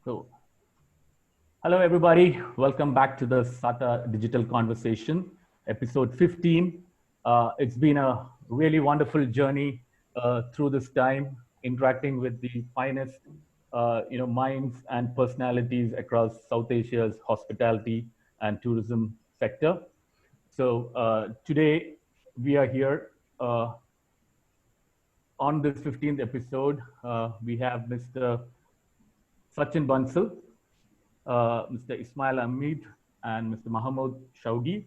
So, hello everybody. Welcome back to the SATA Digital Conversation, episode 15. It's been a really wonderful journey through this time, interacting with the finest, minds and personalities across South Asia's hospitality and tourism sector. So today we are here on this 15th episode. We have Mr. Sachin Bansal, Mr. Ismail Hameed, and Mr. Mahamood Shoughee.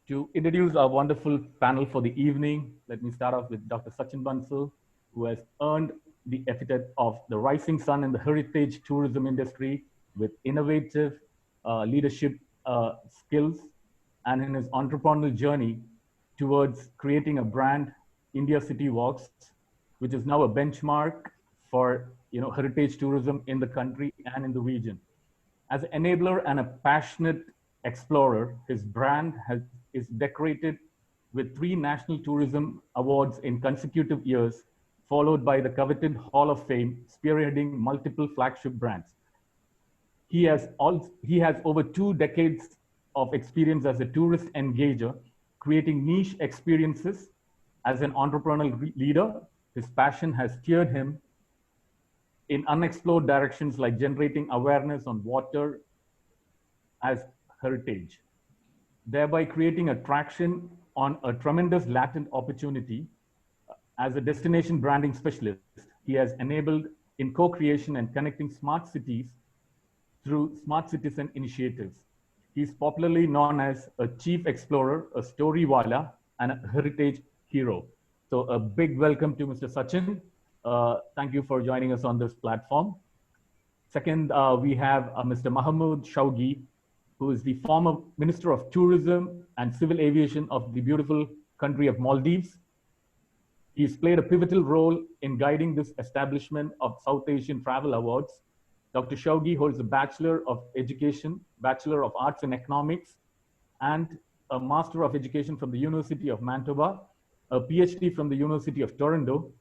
To introduce our wonderful panel for the evening, let me start off with Dr. Sachin Bansal, who has earned the epithet of the rising sun in the heritage tourism industry with innovative leadership skills and in his entrepreneurial journey towards creating a brand, India City Walks, which is now a benchmark for heritage tourism in the country and in the region. As an enabler and a passionate explorer, his brand is decorated with 3 National Tourism Awards in consecutive years, followed by the coveted Hall of Fame, spearheading multiple flagship brands. He has over 2 decades of experience as a tourist engager, creating niche experiences. As an entrepreneurial leader, his passion has steered him in unexplored directions like generating awareness on water as heritage, thereby creating attraction on a tremendous latent opportunity. As a destination branding specialist, he has enabled in co-creation and connecting smart cities through smart citizen initiatives. He is popularly known as a chief explorer, a story-wala, and a heritage hero. So a big welcome to Mr. Sachin. Thank you for joining us on this platform. Second, we have Mr. Mahamood Shoughee, who is the former Minister of Tourism and Civil Aviation of the beautiful country of Maldives. He's played a pivotal role in guiding this establishment of South Asian Travel Awards. Dr. Shoughee holds a Bachelor of Education, Bachelor of Arts in Economics, and a Master of Education from the University of Manitoba, a PhD from the University of Toronto.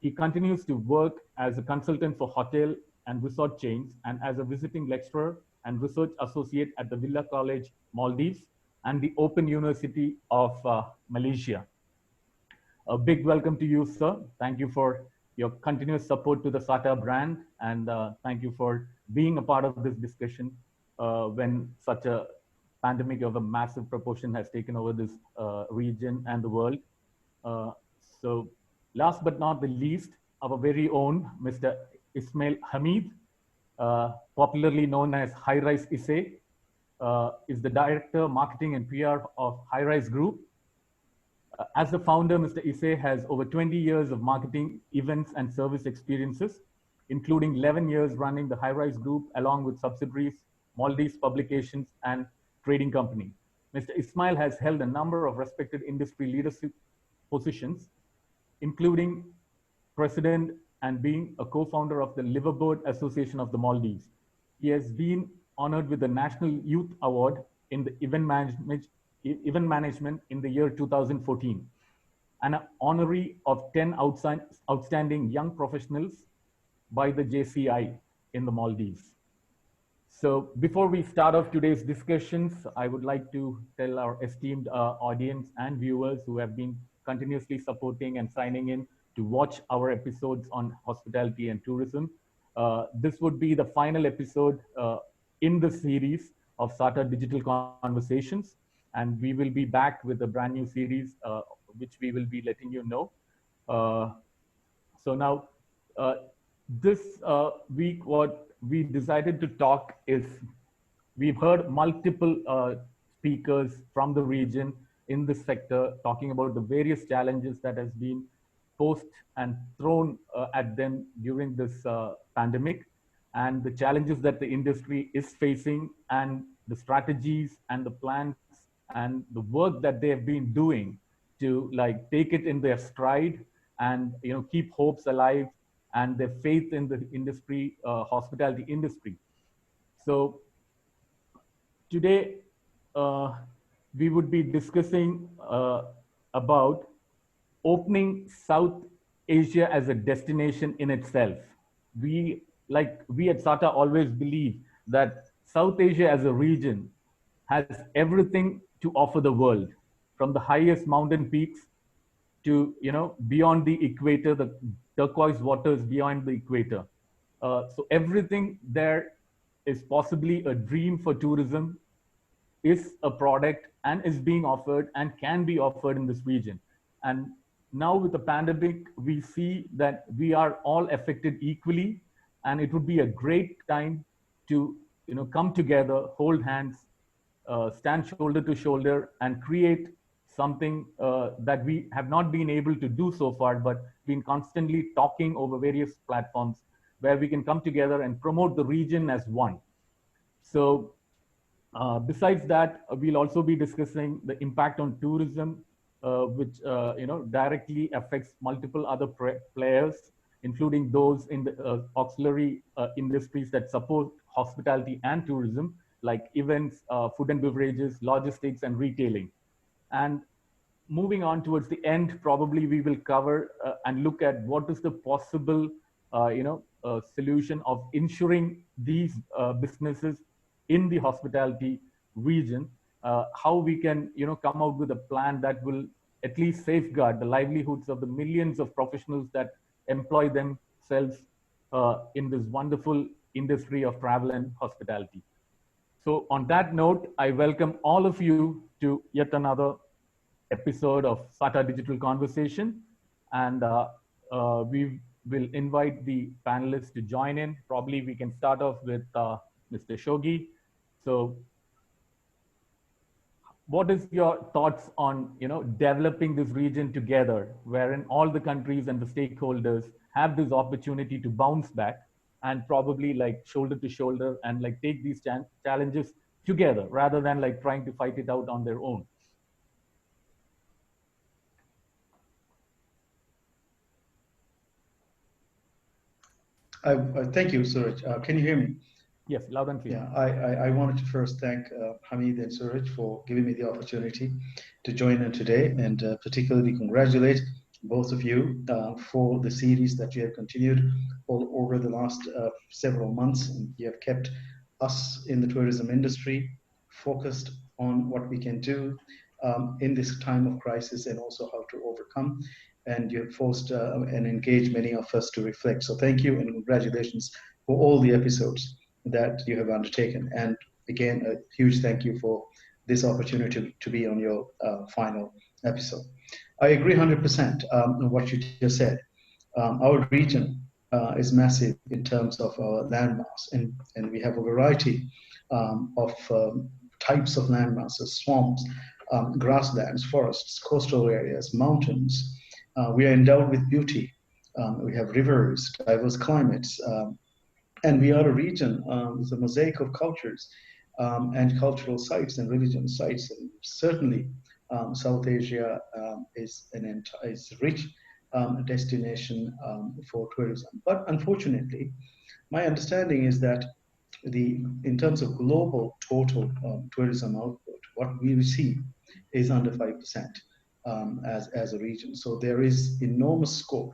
He continues to work as a consultant for hotel and resort chains and as a visiting lecturer and research associate at the Villa College, Maldives, and the Open University of Malaysia. A big welcome to you, sir. Thank you for your continuous support to the SATA brand, and thank you for being a part of this discussion when such a pandemic of a massive proportion has taken over this region and the world. So last but not the least, our very own Mr. Ismail Hameed, popularly known as Highrise Isse, is the Director, Marketing and PR of Highrise Group. As the founder, Mr. Isse has over 20 years of marketing, events, and service experiences, including 11 years running the Highrise Group along with subsidiaries, Maldives Publications, and Trading Company. Mr. Ismail has held a number of respected industry leadership positions, including president and being a co-founder of the Liveaboard Association of the Maldives. He has been honored with the National Youth Award in the event management in the year 2014, and an honorary of 10 outstanding young professionals by the JCI in the Maldives. So before we start off today's discussions, I would like to tell our esteemed audience and viewers who have been continuously supporting and signing in to watch our episodes on hospitality and tourism. This would be the final episode in the series of SATA Digital Conversations, and we will be back with a brand new series, which we will be letting you know. So now, this week, what we decided to talk is, we've heard multiple speakers from the region in this sector talking about the various challenges that has been posed and thrown at them during this pandemic, and the challenges that the industry is facing, and the strategies and the plans and the work that they have been doing to take it in their stride and keep hopes alive and their faith in the industry, hospitality industry. So today we would be discussing about opening South Asia as a destination in itself. We like we at SATA always believe that South Asia as a region has everything to offer the world, from the highest mountain peaks to beyond the equator, the turquoise waters beyond the equator. So everything there is possibly a dream for tourism, is a product and is being offered and can be offered in this region. And now with the pandemic, we see that we are all affected equally, and it would be a great time to come together, hold hands, stand shoulder to shoulder, and create something that we have not been able to do so far, but been constantly talking over various platforms where we can come together and promote the region as one. So besides that, we'll also be discussing the impact on tourism, which directly affects multiple other players, including those in the auxiliary industries that support hospitality and tourism, like events, food and beverages, logistics, and retailing. And moving on towards the end, probably we will cover and look at what is the possible, solution of ensuring these businesses in the hospitality region, how we can, come out with a plan that will at least safeguard the livelihoods of the millions of professionals that employ themselves in this wonderful industry of travel and hospitality. So on that note, I welcome all of you to yet another episode of SATA Digital Conversation. And we will invite the panelists to join in. Probably we can start off with Mr. Shoughee. So what is your thoughts on developing this region together, wherein all the countries and the stakeholders have this opportunity to bounce back and probably like shoulder to shoulder and like take these challenges together rather than like trying to fight it out on their own? Thank you, Suraj. Can you hear me? Yes, loud and clear. Yeah, I wanted to first thank Hameed and Suraj for giving me the opportunity to join in today, and particularly congratulate both of you for the series that you have continued all over the last several months. And you have kept us in the tourism industry focused on what we can do in this time of crisis and also how to overcome. And you have forced and engaged many of us to reflect. So thank you and congratulations for all the episodes that you have undertaken. And again, a huge thank you for this opportunity to be on your final episode. I agree 100% on what you just said. Our region is massive in terms of our landmass, and we have a variety of types of landmasses: swamps, grasslands, forests, coastal areas, mountains. We are endowed with beauty. We have rivers, diverse climates, and we are a region with a mosaic of cultures and cultural sites and religion sites. And certainly, South Asia is is rich destination for tourism. But unfortunately, my understanding is that in terms of global total tourism output, what we receive is under 5% as a region. So there is enormous scope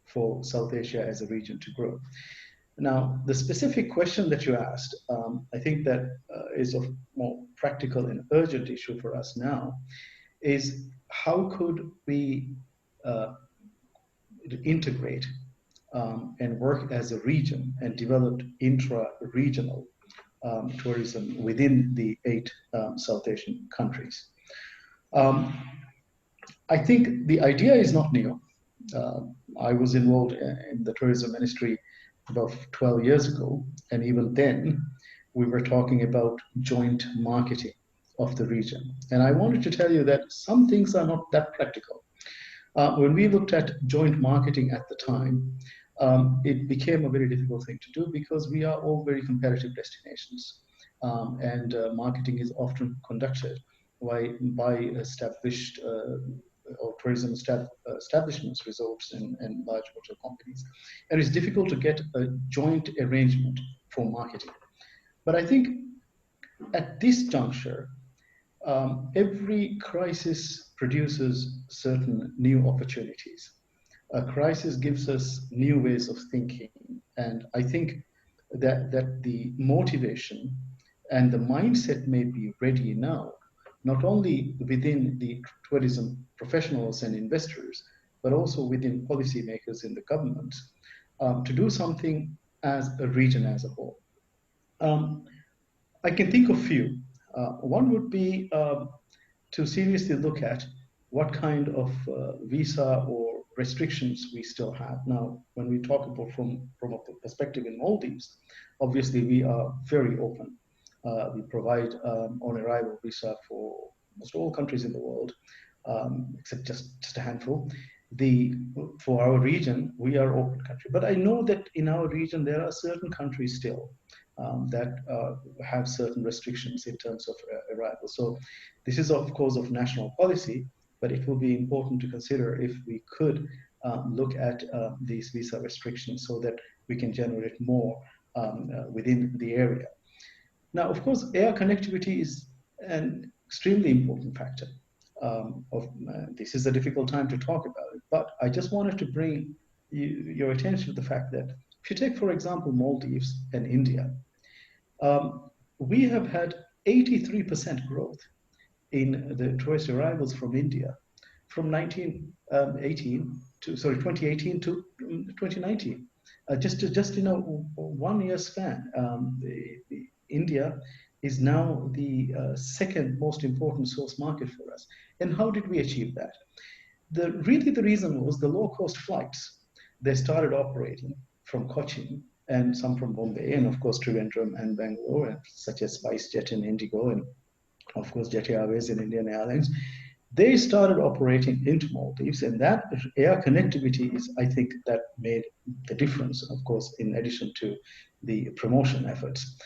for South Asia as a region to grow. Now, the specific question that you asked, I think that is of more practical and urgent issue for us now, is how could we integrate and work as a region and develop intra-regional tourism within the 8 South Asian countries. I think the idea is not new. I was involved in the tourism ministry about 12 years ago, and even then we were talking about joint marketing of the region. And I wanted to tell you that some things are not that practical. When we looked at joint marketing at the time, it became a very difficult thing to do because we are all very competitive destinations. And marketing is often conducted by established or tourism establishments, resorts, and large hotel companies. And it's difficult to get a joint arrangement for marketing. But I think at this juncture, every crisis produces certain new opportunities. A crisis gives us new ways of thinking. And I think that the motivation and the mindset may be ready now, not only within the tourism professionals and investors, but also within policymakers in the government, to do something as a region as a whole. Um, I can think of few. One would be to seriously look at what kind of visa or restrictions we still have. Now, when we talk about from a perspective in Maldives, obviously we are very open. We provide on arrival visa for almost all countries in the world, except just a handful. The For our region, we are open country. But I know that in our region there are certain countries still that have certain restrictions in terms of arrival. So this is of course of national policy, but it will be important to consider if we could look at these visa restrictions so that we can generate more within the area. Now, of course, air connectivity is an extremely important factor. This is a difficult time to talk about it, but I just wanted to bring your attention to the fact that if you take, for example, Maldives and India, we have had 83% growth in the tourist arrivals from India from 2018 to 2019. Just in a 1 year span, India is now the second most important source market for us. And how did we achieve that? Really the reason was the low-cost flights. They started operating from Cochin and some from Bombay, and of course Trivandrum and Bangalore, such as SpiceJet and Indigo, and of course Jet Airways and Indian Airlines. They started operating into Maldives, and that air connectivity is, I think, that made the difference, of course, in addition to the promotion efforts.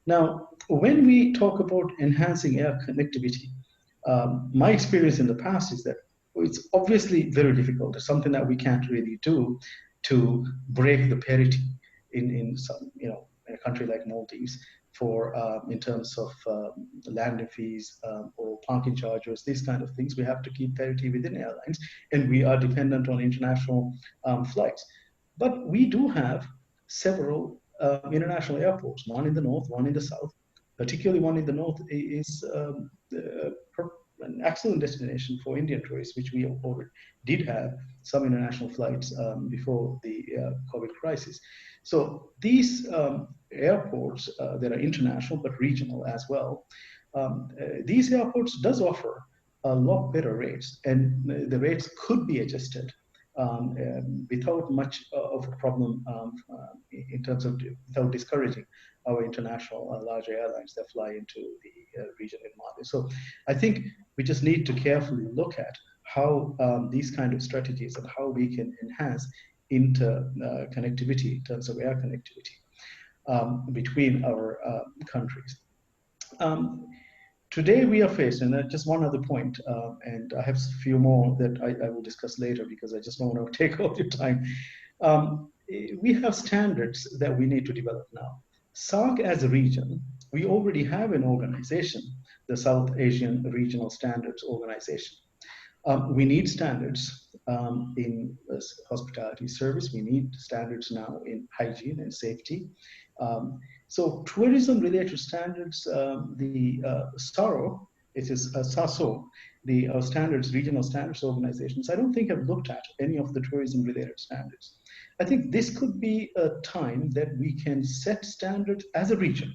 Now, when we talk about enhancing air connectivity, my experience in the past is that it's obviously very difficult. It's something that we can't really do to break the parity in some, in a country like Maldives for in terms of landing fees or parking charges, these kind of things. We have to keep parity within airlines, and we are dependent on international flights. But we do have several international airports, one in the north, one in the south. Particularly one in the north is an excellent destination for Indian tourists, which we already did have some international flights before the COVID crisis. So these airports that are international but regional as well, these airports does offer a lot better rates, and the rates could be adjusted without much of a problem in terms of without discouraging our international larger airlines that fly into the region in Maldives. So I think we just need to carefully look at how these kind of strategies and how we can enhance interconnectivity in terms of air connectivity between our countries. Today we are faced, and just one other point, and I have a few more that I will discuss later because I just don't want to take all your time. We have standards that we need to develop now. SAARC as a region, we already have an organization, the South Asian Regional Standards Organization. We need standards in hospitality service. We need standards now in hygiene and safety. So tourism-related standards, the SARO, it is SASO, the standards, regional standards organizations, I don't think have looked at any of the tourism-related standards. I think this could be a time that we can set standards as a region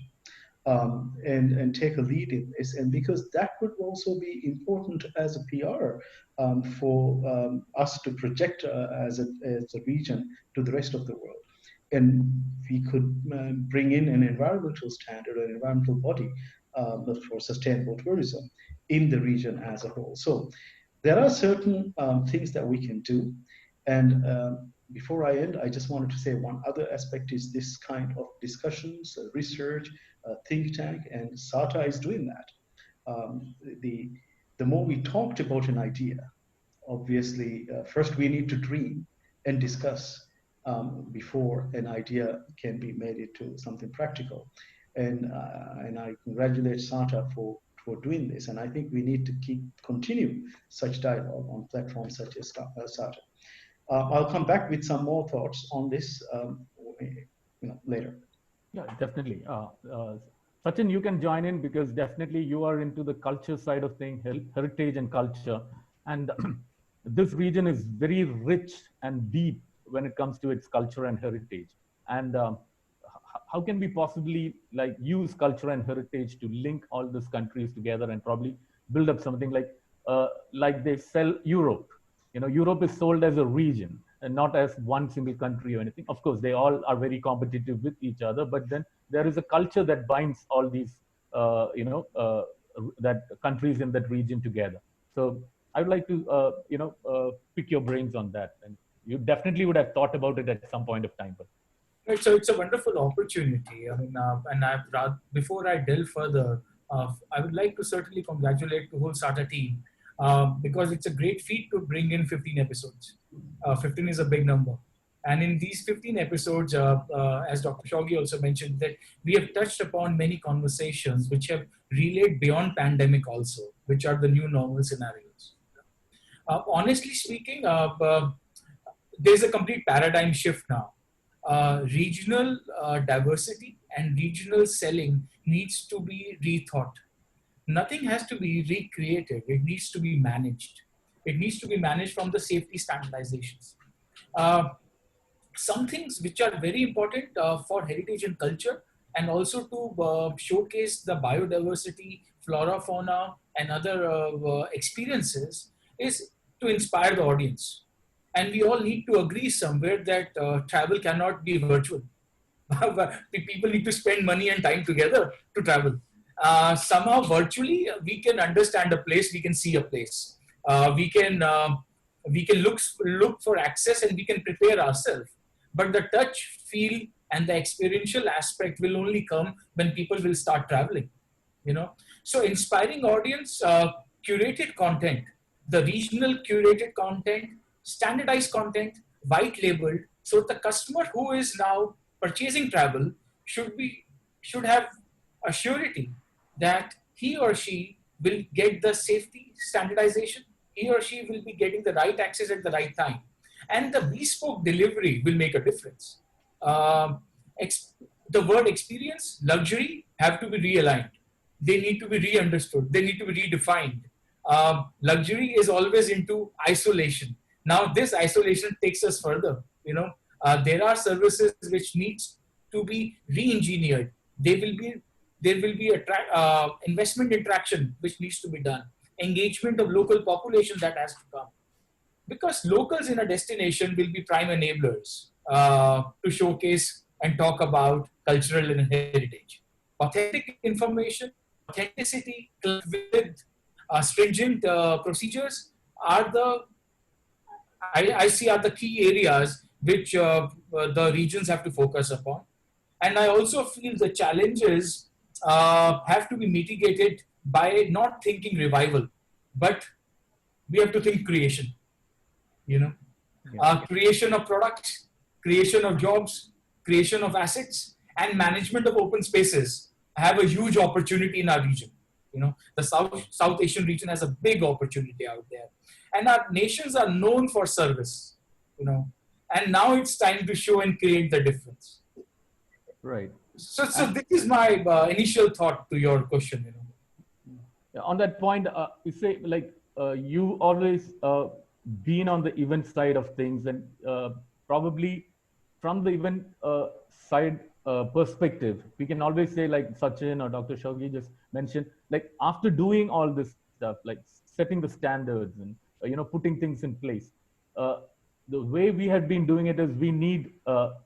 and take a lead in this, and because that would also be important as a PR for us to project as a region to the rest of the world. And we could bring in an environmental standard or an environmental body for sustainable tourism in the region as a whole. So there are certain things that we can do. And before I end, I just wanted to say one other aspect is this kind of discussions, research, think tank, and SATA is doing that. The more we talked about an idea, obviously, first we need to dream and discuss before an idea can be made into something practical. And I congratulate SATA for doing this. And I think we need to continue such dialogue on platforms such as SATA. I'll come back with some more thoughts on this later. Yeah, definitely. Sachin, you can join in because definitely you are into the culture side of things, heritage and culture. And this region is very rich and deep when it comes to its culture and heritage. And how can we possibly like use culture and heritage to link all these countries together and probably build up something like they sell Europe? You know, Europe is sold as a region and not as one single country or anything. Of course, they all are very competitive with each other, but then there is a culture that binds all these, that countries in that region together. So I would like to, pick your brains on that. And you definitely would have thought about it at some point of time. But Right, so it's a wonderful opportunity. I mean, and before I delve further, I would like to certainly congratulate the whole SATA team because it's a great feat to bring in 15 episodes. 15 is a big number. And in these 15 episodes, as Dr. Shoughee also mentioned, that we have touched upon many conversations which have relayed beyond pandemic also, which are the new normal scenarios. Honestly speaking, there's a complete paradigm shift now. Regional diversity and regional selling needs to be rethought. Nothing has to be recreated. It needs to be managed. It needs to be managed from the safety standardizations. Uh, some things which are very important for heritage and culture, and also to showcase the biodiversity, flora, fauna, and other experiences, is to inspire the audience. And we all need to agree somewhere that travel cannot be virtual. People need to spend money and time together to travel. Somehow, virtually, we can understand a place, we can see a place, we can look for access, and we can prepare ourselves. But the touch, feel, and the experiential aspect will only come when people will start traveling. You know, so inspiring audience, curated content, the regional curated content, standardized content, white labeled, so the customer who is now purchasing travel should have a surety that he or she will get the safety standardization, he or she will be getting the right access at the right time, and the bespoke delivery will make a difference. um, ex- the word experience, luxury, have to be realigned. They need to be re-understood. They need to be redefined. Luxury is always into isolation. Now, this isolation takes us further. There are services which needs to be re-engineered. There will be investment interaction which needs to be done. Engagement of local population that has to come, because locals in a destination will be prime enablers to showcase and talk about cultural and heritage. Authentic information, authenticity with stringent procedures are I see are the key areas which the regions have to focus upon. And I also feel the challenges have to be mitigated by not thinking revival, but we have to think creation. you know yeah, Creation of products, creation of jobs, creation of assets, and management of open spaces have a huge opportunity in our region. The South Asian region has a big opportunity out there, and our nations are known for service. You know, and now it's time to show and create the difference. right. So this is my initial thought to your question. On that point, you say like you always been on the event side of things, and probably from the event side perspective, we can always say like Sachin or Dr. Shoughee just mentioned, like after doing all this stuff, like setting the standards and putting things in place. Uh, the way we had been doing it is we need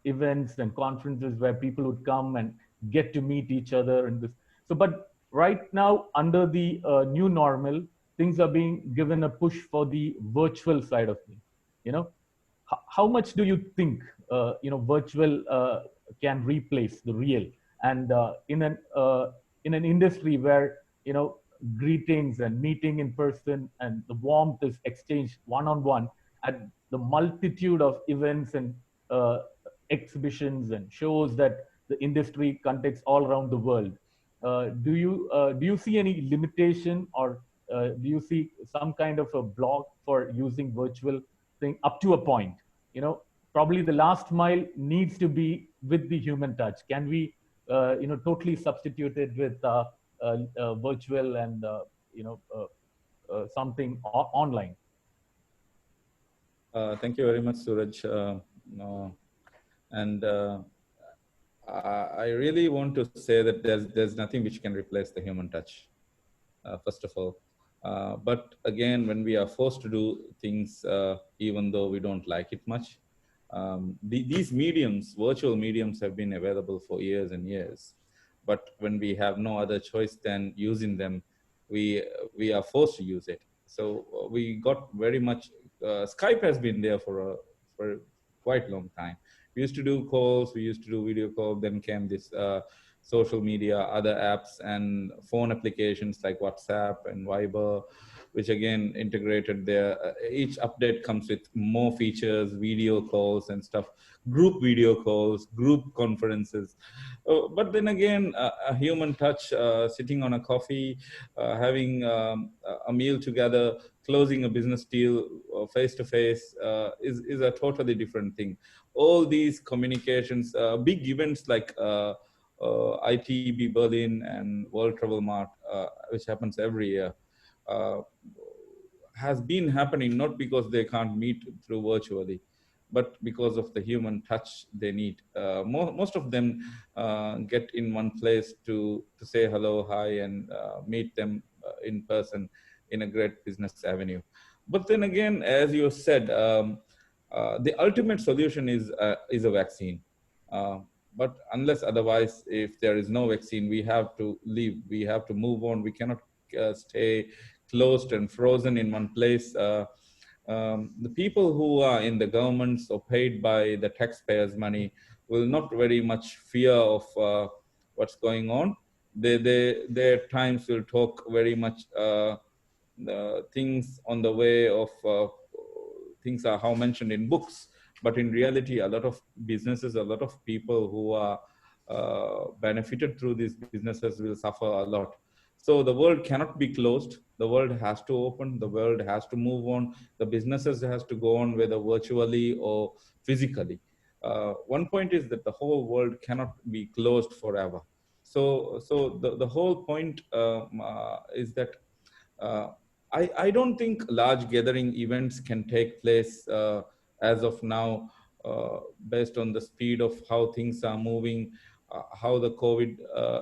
events and conferences where people would come and get to meet each other and this. So, but right now, under the new normal, things are being given a push for the virtual side of things. You know, how much do you think virtual can replace the real? And in an industry where greetings and meeting in person and the warmth is exchanged one on one at the multitude of events and uh, exhibitions and shows that the industry conducts all around the world. Do you see any limitation, or do you see some kind of a block for using virtual thing up to a point? Probably the last mile needs to be with the human touch. Can we totally substituted with virtual and you know something online. Thank you very much, Suraj. Uh, and I really want to say that there's nothing which can replace the human touch. First of all. But again, when we are forced to do things, even though we don't like it much, these mediums, virtual mediums, have been available for years and years. But when we have no other choice than using them, we we are forced to use it. So we got very much. Skype has been there for quite a long time. We used to do calls, we used to do video call. Then came this social media, other apps, and phone applications like WhatsApp and Viber, which again integrated there. Each update comes with more features, video calls and stuff, group video calls, group conferences. But then again, a human touch, sitting on a coffee, having a meal together, closing a business deal face to face is a totally different thing. All these communications, big events like ITB Berlin and World Travel Mart, which happens every year, uh, has been happening not because they can't meet through virtually, but because of the human touch they need. Most of them get in one place to say hello, hi, and meet them in person in a great business avenue. But then again, as you said, the ultimate solution is a vaccine. Uh, but unless otherwise, if there is no vaccine, we have to leave. We have to move on. We cannot stay closed and frozen in one place. The people who are in the governments or paid by the taxpayers' money will not very much fear of what's going on. They at times will talk very much the things on the way of things are how mentioned in books, but in reality, a lot of businesses, a lot of people who are benefited through these businesses will suffer a lot. So the world cannot be closed. The world has to open. The world has to move on. The businesses has to go on, whether virtually or physically. One point is that the whole world cannot be closed forever. So the whole point is that uh, I don't think large gathering events can take place as of now, based on the speed of how things are moving, how the COVID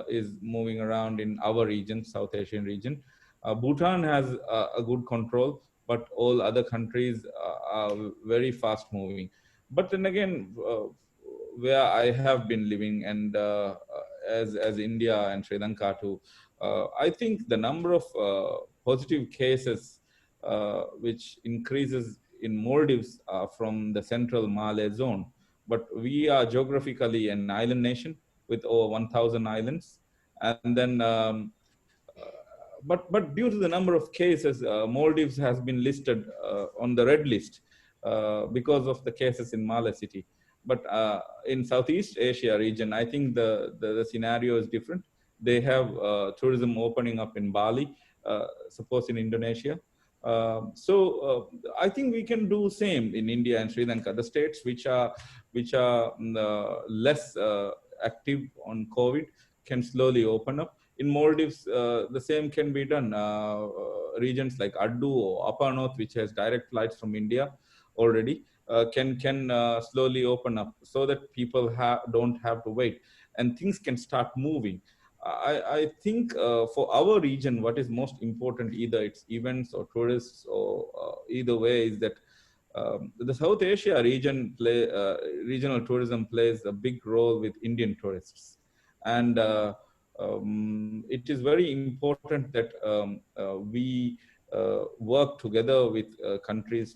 is moving around in our region, South Asian region. Bhutan has a good control, but all other countries are very fast moving. But then again, where I have been living, and as India and Sri Lanka too, I think the number of positive cases which increases in Maldives from the central Malay zone. But we are geographically an island nation with over 1,000 islands. And then, but due to the number of cases, Maldives has been listed on the red list because of the cases in Malay city. But in Southeast Asia region, I think the scenario is different. They have tourism opening up in Bali, suppose in Indonesia. So I think we can do same in India and Sri Lanka, the states which are less active on COVID can slowly open up. In Maldives, the same can be done. Regions like Addu or Upper North, which has direct flights from India already, can slowly open up so that people don't have to wait and things can start moving. I think for our region, what is most important, either it's events or tourists or either way, is that the South Asia regional tourism plays a big role with Indian tourists, and it is very important that we work together with country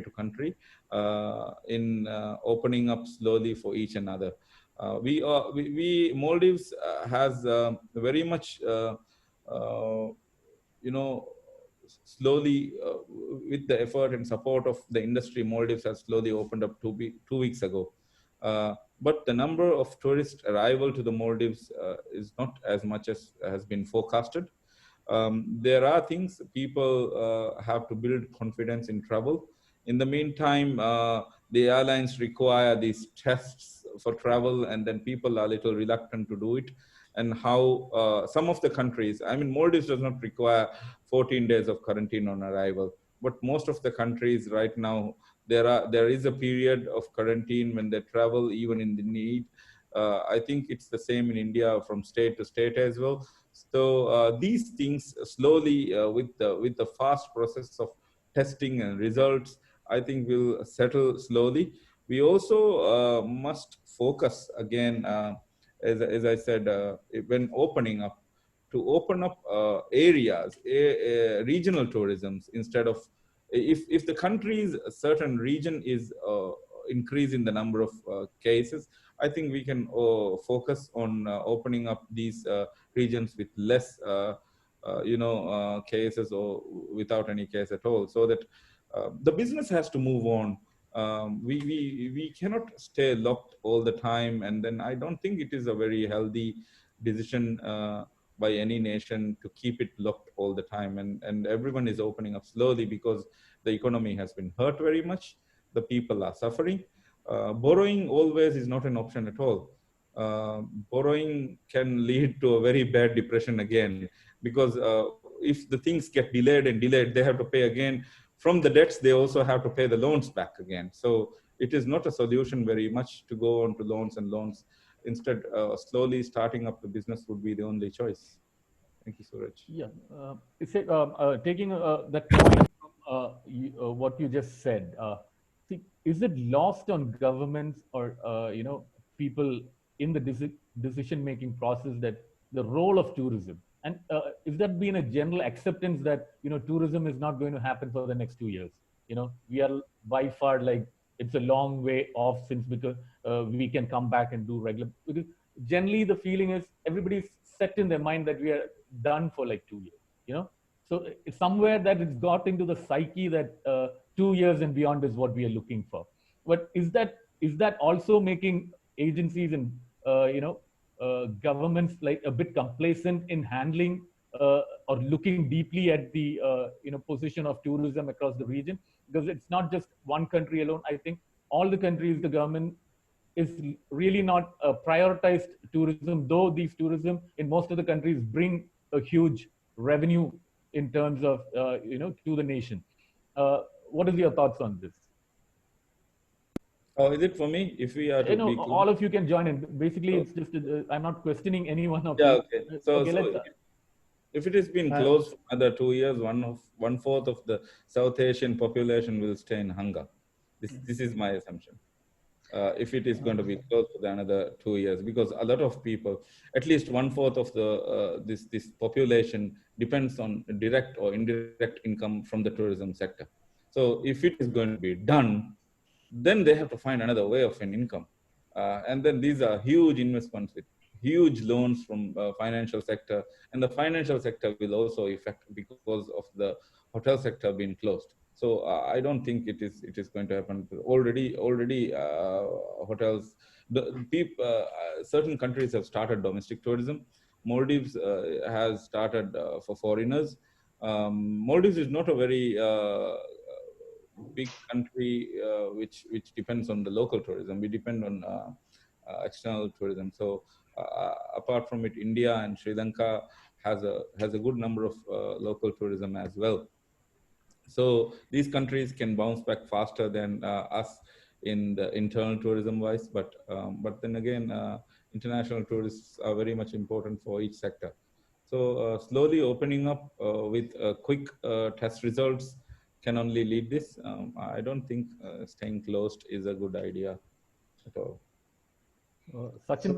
to country, in opening up slowly for each another. We Maldives has very much you know slowly, with the effort and support of the industry, Maldives has slowly opened up 2 weeks ago. But the number of tourist arrival to the Maldives is not as much as has been forecasted. There are things people have to build confidence in travel. In the meantime, the airlines require these tests for travel, and then people are a little reluctant to do it. And how some of the countries, I mean, Maldives does not require 14 days of quarantine on arrival, but most of the countries right now, there is a period of quarantine when they travel, even in the need. I think it's the same in India from state to state as well. So these things slowly, with the fast process of testing and results, I think will settle slowly. We also must focus again, as I said, when opening up, to open up areas, regional tourisms, instead of, if the country's certain region is increase in the number of cases, I think we can focus on opening up these regions with less cases, or without any case at all, so that the business has to move on. We cannot stay locked all the time, and then I don't think it is a very healthy decision by any nation to keep it locked all the time. And everyone is opening up slowly, because the economy has been hurt very much. The people are suffering. Borrowing always is not an option at all. Borrowing can lead to a very bad depression again, because if the things get delayed and delayed, they have to pay again. From the debts, they also have to pay the loans back again. So it is not a solution very much to go on to loans and loans. Instead, slowly starting up the business would be the only choice. Thank you, Suraj. Yeah, taking that point from what you just said. See, is it lost on governments or people in the decision-making process that the role of tourism, and is that been a general acceptance that tourism is not going to happen for the next 2 years? We are by far, like, it's a long way off, since because we can come back and do regular. Because generally the feeling is everybody's set in their mind that we are done for like 2 years. So it's somewhere that it's got into the psyche that 2 years and beyond is what we are looking for. But is that also making agencies and governments like a bit complacent in handling or looking deeply at the position of tourism across the region? Because it's not just one country alone. I think all the countries, the government is really not prioritized tourism, though these tourism in most of the countries bring a huge revenue in terms of to the nation. What is your thoughts on this? Oh, is it for me? If we are to be all of you can join in. Basically, it's just I'm not questioning any one of you. Okay. So if it has been closed for another 2 years, one fourth of the South Asian population will stay in hunger. This is my assumption. If it is going to be closed for another 2 years, because a lot of people, at least one fourth of the this population depends on direct or indirect income from the tourism sector. So if it is going to be done, then they have to find another way of an income. And then these are huge investments with huge loans from financial sector, and the financial sector will also affect because of the hotel sector being closed. So I don't think it is going to happen. Already hotels, certain countries have started domestic tourism. Maldives has started for foreigners. Maldives is not a very big country which depends on the local tourism. We depend on external tourism. So apart from it, India and Sri Lanka has a good number of local tourism as well. So these countries can bounce back faster than us in the internal tourism wise. But then again, international tourists are very much important for each sector. So slowly opening up with quick test results can only lead this. I don't think staying closed is a good idea at all. Sachin,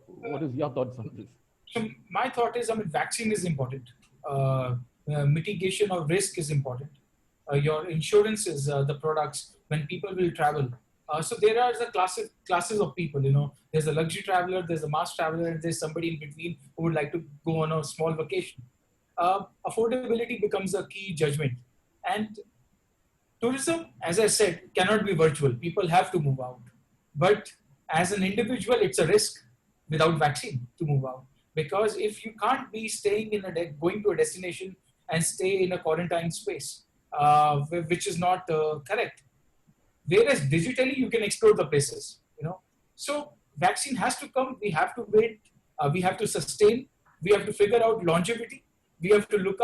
what is your thoughts on this? So my thought is, vaccine is important. Mitigation of risk is important. Your insurance is the products when people will travel. So there are the classes of people. There's a luxury traveler, there's a mass traveler, and there's somebody in between who would like to go on a small vacation. Affordability becomes a key judgment. And tourism, as I said, cannot be virtual. People have to move out. But as an individual, it's a risk without vaccine to move out. Because if you can't be staying going to a destination and stay in a quarantine space, which is not correct. Whereas digitally, you can explore the places. So vaccine has to come. We have to wait. We have to sustain. We have to figure out longevity. We have to look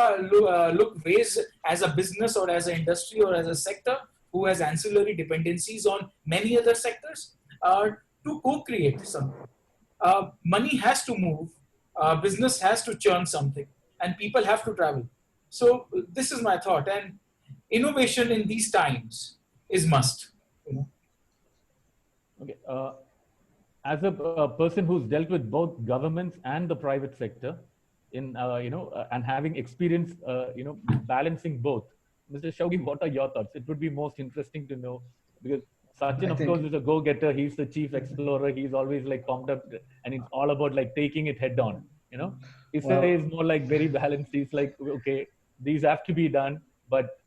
ways as a business or as an industry or as a sector who has ancillary dependencies on many other sectors to co-create something. Money has to move, business has to churn something, and people have to travel. So this is my thought, and innovation in these times is must. You know? Okay. As a person who's dealt with both governments and the private sector, and having experience, balancing both, Mr. Shoughee, what are your thoughts? It would be most interesting to know, because Sachin, I of think course, is a go-getter. He's the chief explorer. He's always like pumped up, and it's all about like taking it head on. Issa well, is more like very balanced. He's like, okay, these have to be done, but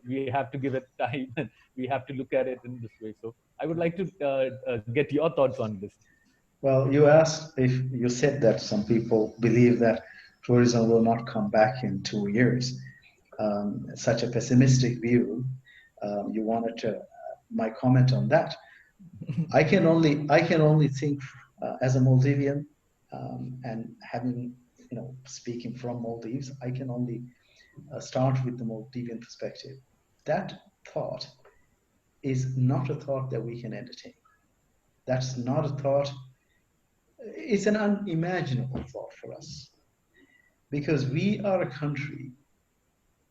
we have to give it time, and we have to look at it in this way. So I would like to get your thoughts on this. well, you asked if you said that some people believe that tourism will not come back in 2 years. Such a pessimistic view. You wanted to my comment on that. I can only think as a Maldivian, and having speaking from Maldives, I can only start with the Maldivian perspective. That thought is not a thought that we can entertain. That's not a thought. It's an unimaginable thought for us, because we are a country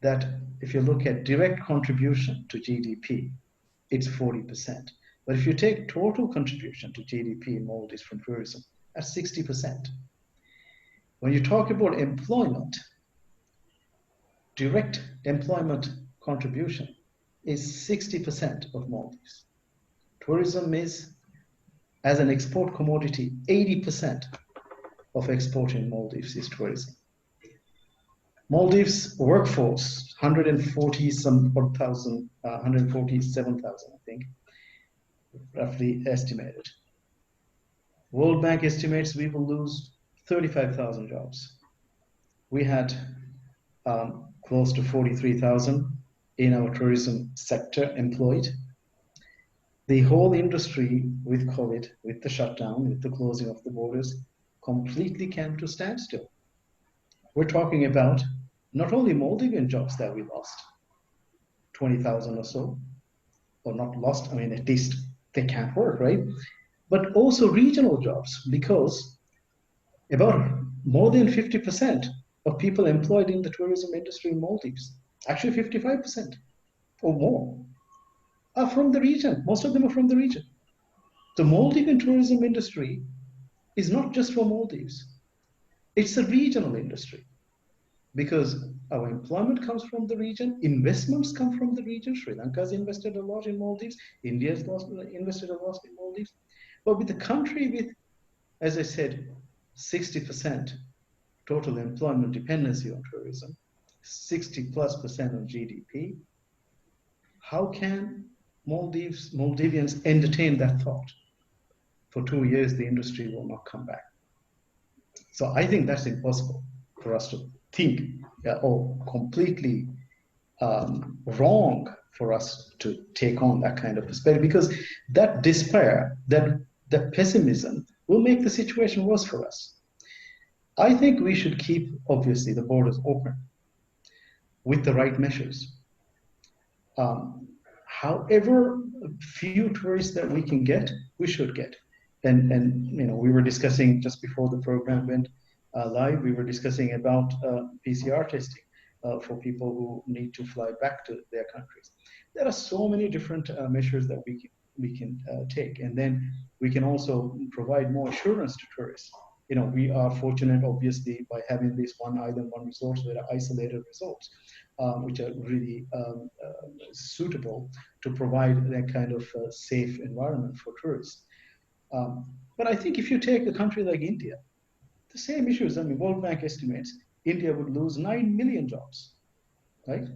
that, if you look at direct contribution to GDP, it's 40%. But if you take total contribution to GDP in Maldives from tourism, that's 60%. When you talk about employment, direct employment contribution is 60% of Maldives. Tourism is, as an export commodity, 80% of export in Maldives is tourism. Maldives workforce, 147,000, I think, roughly estimated. World Bank estimates we will lose 35,000 jobs. We had close to 43,000 in our tourism sector employed. The whole industry with COVID, with the shutdown, with the closing of the borders, completely came to standstill. We're talking about not only Maldivian jobs that we lost, 20,000 or so, or not lost, I mean, at least they can't work, right? But also regional jobs, because about more than 50% of people employed in the tourism industry in Maldives, actually 55% or more, are from the region. Most of them are from the region. The Maldivian tourism industry is not just for Maldives. It's a regional industry, because our employment comes from the region, investments come from the region. Sri Lanka's invested a lot in Maldives, India's invested a lot in Maldives. But with the country with, as I said, 60% total employment dependency on tourism, 60+% on GDP, how can Maldivians entertain that thought? For 2 years, the industry will not come back. So I think that's impossible for us to think, or completely wrong for us to take on that kind of perspective, because that despair, that pessimism will make the situation worse for us. I think we should keep, obviously, the borders open with the right measures. However few tourists that we can get, we should get. And we were discussing just before the program went live, we were discussing about PCR testing for people who need to fly back to their countries. There are so many different measures that we can take, and then we can also provide more assurance to tourists. We are fortunate, obviously, by having this one island, one resource, that are isolated resorts, which are really suitable to provide that kind of safe environment for tourists. But I think if you take a country like India, the same issues. I mean, World Bank estimates India would lose 9 million jobs, right?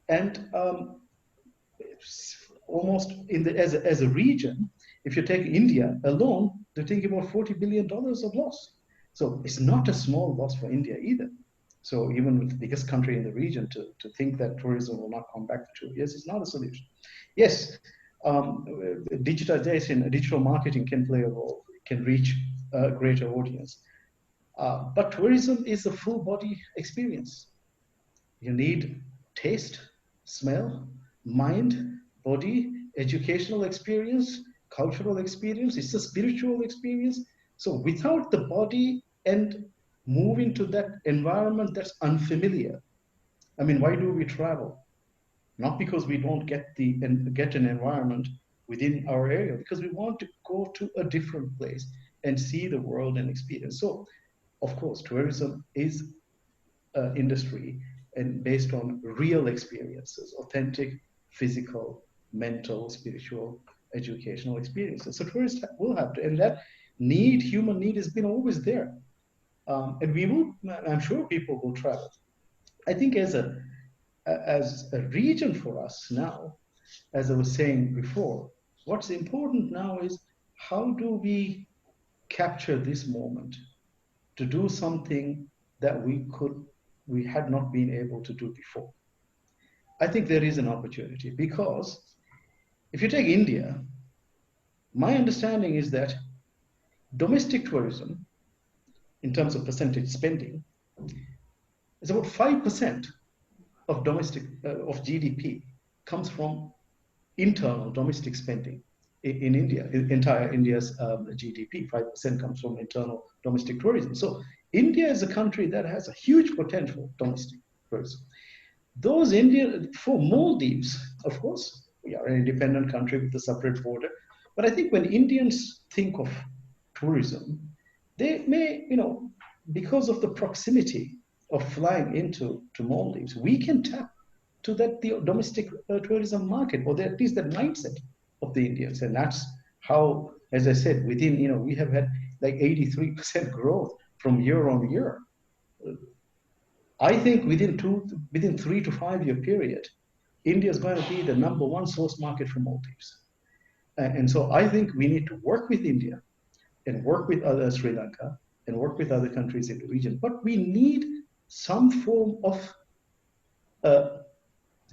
And almost as a region, if you take India alone, they're thinking about $40 billion of loss. So it's not a small loss for India either. So even with the biggest country in the region, to think that tourism will not come back for 2 years is not a solution. Yes, Digitization, digital marketing can play a role, can reach a greater audience. But tourism is a full body experience. You need taste, smell, mind, body, educational experience, cultural experience. It's a spiritual experience. So without the body and moving to that environment that's unfamiliar, I mean, why do we travel? Not because we don't get an environment within our area, because we want to go to a different place and see the world and experience. So, of course, tourism is an industry and based on real experiences, authentic, physical, mental, spiritual, educational experiences. So tourists will have to, and that need, human need, has been always there. And we will, I'm sure people will travel. I think as a region for us now, as I was saying before, what's important now is how do we capture this moment to do something that we had not been able to do before. I think there is an opportunity because if you take India, my understanding is that domestic tourism, in terms of percentage spending, is about 5% of of GDP comes from internal domestic spending in India. Entire India's GDP, 5% comes from internal domestic tourism. So India is a country that has a huge potential domestic tourism. Those Indian, for Maldives, of course, we are an independent country with a separate border. But I think when Indians think of tourism, they may, because of the proximity of flying into Maldives, we can tap to that the domestic tourism market, or at least that mindset of the Indians. And that's how, as I said, within, we have had like 83% growth from year on year. I think within 3 to 5 year period, India is going to be the #1 source market for Maldives. And so I think we need to work with India and work with other Sri Lanka and work with other countries in the region. But we need some form of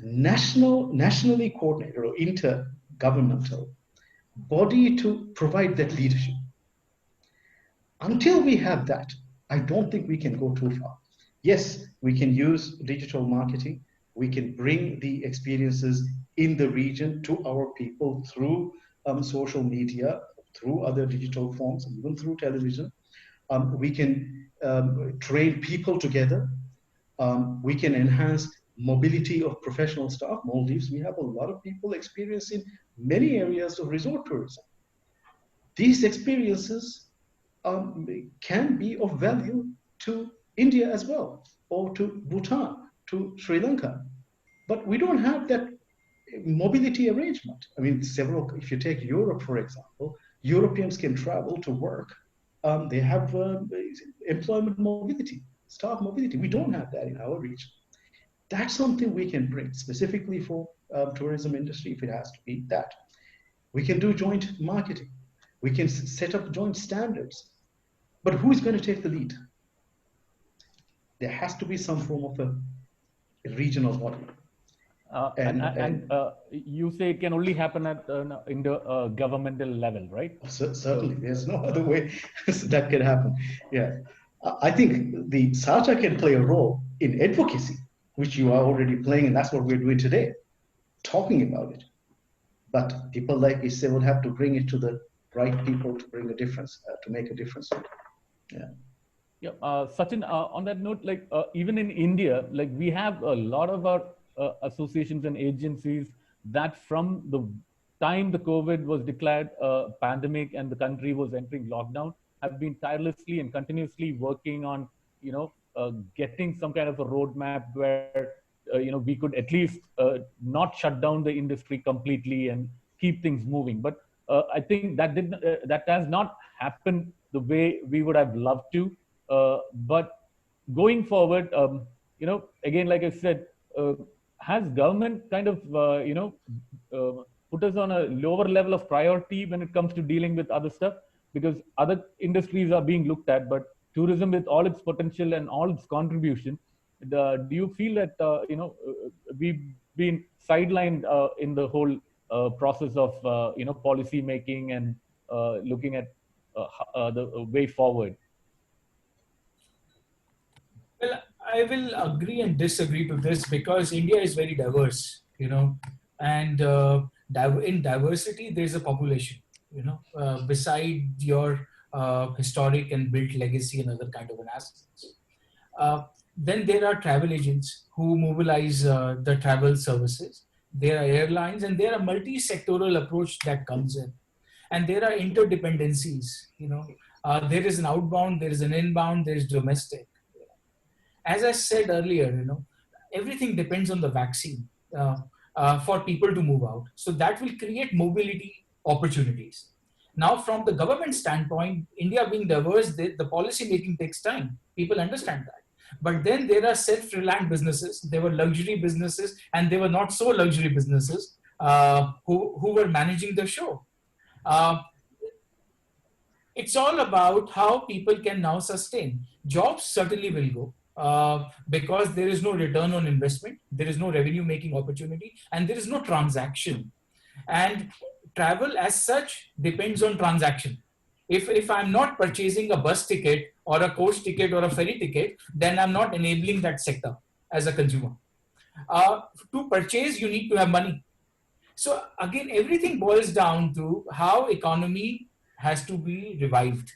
nationally coordinated or intergovernmental body to provide that leadership. Until we have that, I don't think we can go too far. Yes, we can use digital marketing. We can bring the experiences in the region to our people through social media, through other digital forms, even through television. We can train people together. We can enhance mobility of professional staff. Maldives, we have a lot of people experiencing many areas of resort tourism. These experiences can be of value to India as well, or to Bhutan, to Sri Lanka. But we don't have that mobility arrangement. I mean, if you take Europe, for example, Europeans can travel to work. They have employment mobility, staff mobility. We don't have that in our region. That's something we can bring specifically for tourism industry, if it has to be that. We can do joint marketing. We can set up joint standards. But who is going to take the lead? There has to be some form of a regional body. And you say it can only happen at in the governmental level, right? Certainly, there's no other way that can happen. Yeah, I think the SATA can play a role in advocacy, which you are already playing, and that's what we're doing today, talking about it. But people like Isse will have to bring it to the right people to bring a difference, to make a difference. Yeah. Yeah, Sachin, on that note, like even in India, like we have a lot of our associations and agencies that from the time the COVID was declared a pandemic and the country was entering lockdown, have been tirelessly and continuously working on, getting some kind of a roadmap where, we could at least not shut down the industry completely and keep things moving. But I think that has not happened the way we would have loved to. But going forward, again, like I said, has government kind of, put us on a lower level of priority when it comes to dealing with other stuff? Because other industries are being looked at, but tourism with all its potential and all its contribution, do you feel that, we've been sidelined in the whole process of policy making and looking at the way forward? Well, I will agree and disagree to this because India is very diverse, and in diversity there's a population, beside your historic and built legacy and other kind of an assets. Then there are travel agents who mobilize the travel services. There are airlines, and there are multi-sectoral approach that comes in, and there are interdependencies. There is an outbound, there is an inbound, there is domestic. As I said earlier, everything depends on the vaccine for people to move out. So that will create mobility opportunities. Now, from the government standpoint, India being diverse, the policy making takes time. People understand that. But then there are self-reliant businesses, there were luxury businesses, and there were not so luxury businesses who were managing the show. Uh, it's all about how people can now sustain. Jobs certainly will go because there is no return on investment, there is no revenue making opportunity, and there is no transaction. And travel as such depends on transaction. If I'm not purchasing a bus ticket or a coach ticket or a ferry ticket, then I'm not enabling that sector as a consumer. To purchase, you need to have money. So again, everything boils down to how economy has to be revived.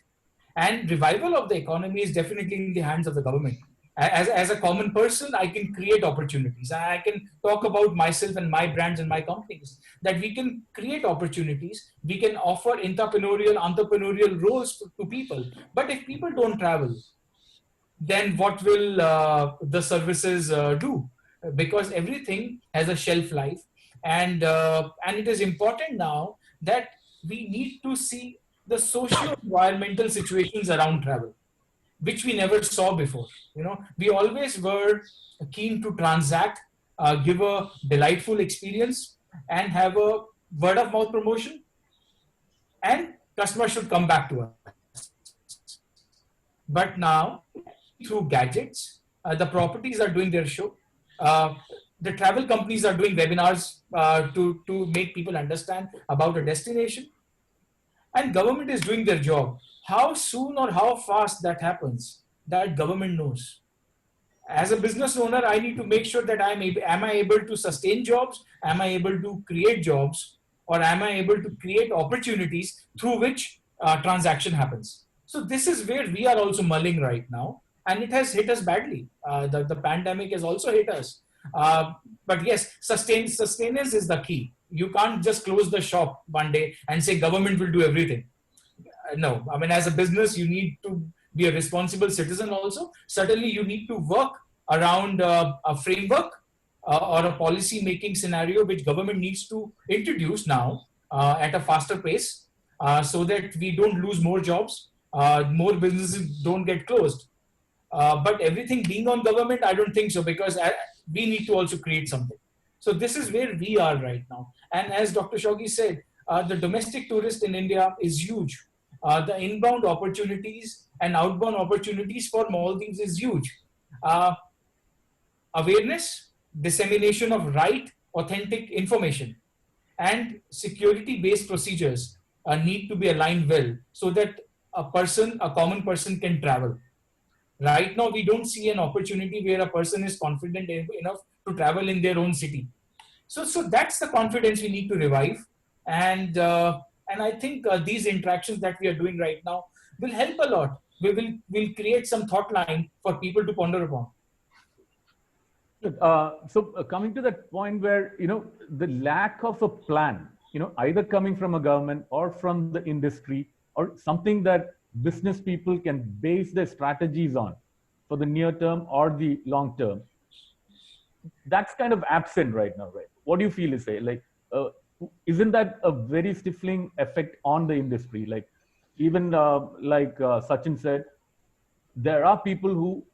And revival of the economy is definitely in the hands of the government. As a common person, I can create opportunities. I can talk about myself and my brands and my companies, that we can create opportunities. We can offer entrepreneurial roles to people. But if people don't travel, then what will the services do? Because everything has a shelf life, and it is important now that we need to see the socio-environmental situations around travel, which we never saw before. We always were keen to transact, give a delightful experience, and have a word of mouth promotion, and customers should come back to us. But now, through gadgets, the properties are doing their show. Uh, the travel companies are doing webinars to make people understand about a destination, and government is doing their job. How soon or how fast that happens, that government knows. As a business owner, I need to make sure that am I able to sustain jobs? Am I able to create jobs? Or am I able to create opportunities through which transaction happens? So this is where we are also mulling right now. And it has hit us badly. The pandemic has also hit us. But yes, sustenance is the key. You can't just close the shop one day and say government will do everything. No, I mean, as a business, you need to be a responsible citizen also. Certainly, you need to work around a framework or a policy making scenario which government needs to introduce now at a faster pace so that we don't lose more jobs, more businesses don't get closed. But everything being on government, I don't think so, because we need to also create something. So this is where we are right now. And as Dr. Shoughee said, the domestic tourist in India is huge. The inbound opportunities and outbound opportunities for Maldives is huge. Uh, Awareness, dissemination of right, authentic information, and security-based procedures need to be aligned well so that a common person can travel. Right now, we don't see an opportunity where a person is confident enough to travel in their own city. So that's the confidence we need to revive, and I think these interactions that we are doing right now will help a lot. We will create some thought line for people to ponder upon. So coming to that point where the lack of a plan, either coming from a government or from the industry or something that business people can base their strategies on for the near term or the long term, that's kind of absent right now, right? What do you feel is like, isn't that a very stifling effect on the industry? Like, even Sachin said, there are people who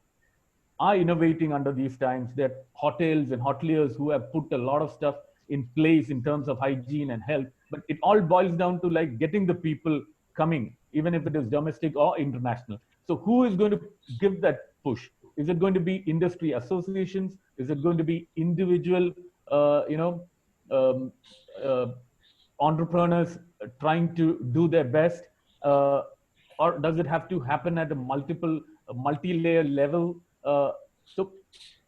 are innovating under these times. There are hotels and hoteliers who have put a lot of stuff in place in terms of hygiene and health, but it all boils down to like getting the people coming, even if it is domestic or international. So who is going to give that push? Is it going to be industry associations? Is it going to be individual, um, uh, entrepreneurs trying to do their best, uh, or does it have to happen at a multi-layer level? So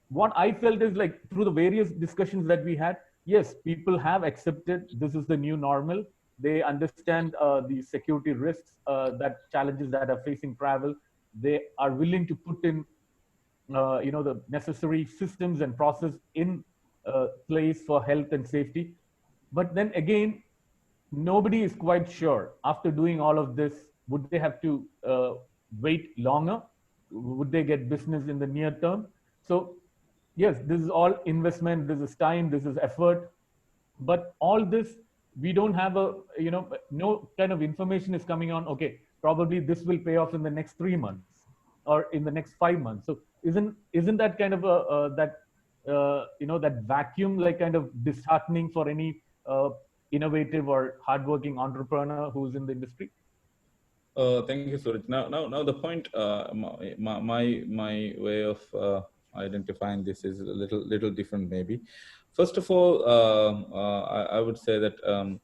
what I felt is like through the various discussions that we had, yes, people have accepted this is the new normal. They understand the security risks, that challenges that are facing travel. They are willing to put in, the necessary systems and process in place for health and safety. But then again, nobody is quite sure after doing all of this, would they have to wait longer? Would they get business in the near term? So yes, this is all investment, this is time, this is effort, but all this, we don't have a, no kind of information is coming on, okay, probably this will pay off in the next 3 months or in the next 5 months. So isn't that kind of that vacuum like kind of disheartening for any innovative or hardworking entrepreneur who's in the industry? Thank you, Suraj. Now, the point. My way of identifying this is a little different, maybe. First of all, I would say that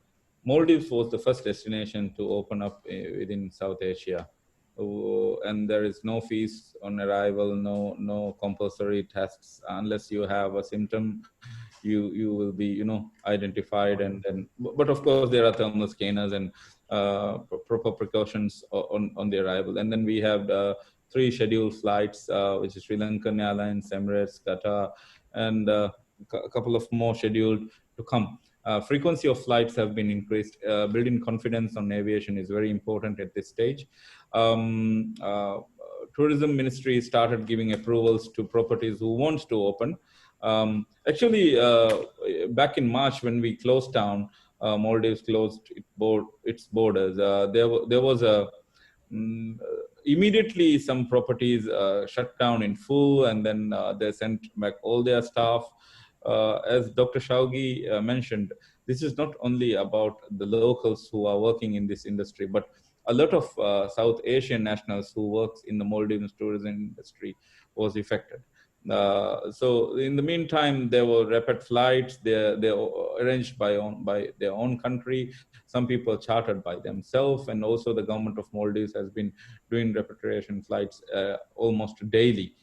Maldives was the first destination to open up within South Asia, and there is no fees on arrival, no compulsory tests unless you have a symptom. You will be identified, and then, but of course there are thermal scanners and proper precautions on the arrival. And then we have 3 scheduled flights, which is Sri Lankan Airlines, Emirates, Qatar, and a couple of more scheduled to come. Frequency of flights have been increased. Building confidence on aviation is very important at this stage. Tourism Ministry started giving approvals to properties who wants to open. Actually, back in March when we closed down, Maldives closed its borders. There was a immediately some properties shut down in full, and then they sent back all their staff. As Dr. Shoughee mentioned, this is not only about the locals who are working in this industry, but a lot of South Asian nationals who works in the Maldives tourism industry was affected. So in the meantime, there were rapid flights. They arranged by their own country. Some people chartered by themselves, and also the government of Maldives has been doing repatriation flights almost daily.